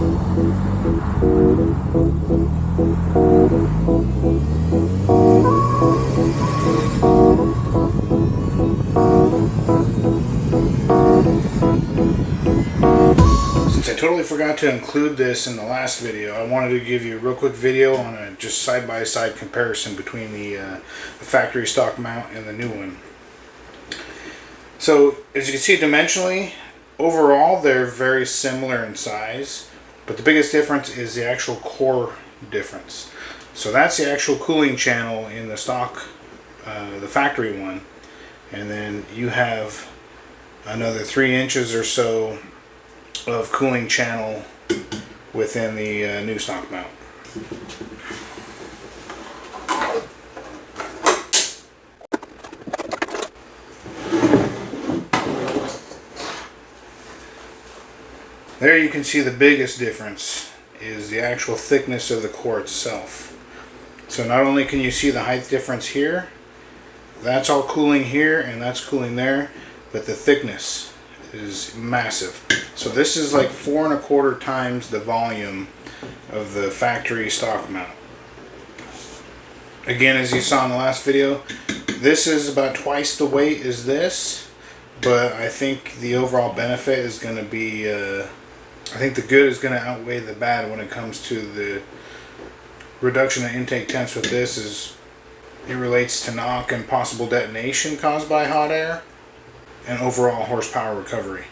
Since I totally forgot to include this in the last video, I wanted to give you a real quick video on a just side-by-side comparison between the factory stock mount and the new one. So as you can see dimensionally, overall they're very similar in size, but the biggest difference is the actual core difference. So that's the actual cooling channel in the stock, the factory one, and then you have another 3 inches or so of cooling channel within the new stock mount. There you can see the biggest difference is the actual thickness of the core itself. So not only can you see the height difference here, that's all cooling here and that's cooling there, but the thickness is massive. So this is like 4 1/4 times the volume of the factory stock mount. Again, as you saw in the last video, this is about twice the weight as this, but I think the overall benefit is going to be, I think the good is going to outweigh the bad when it comes to the reduction in intake temps with this. Is it relates to knock and possible detonation caused by hot air, and overall horsepower recovery.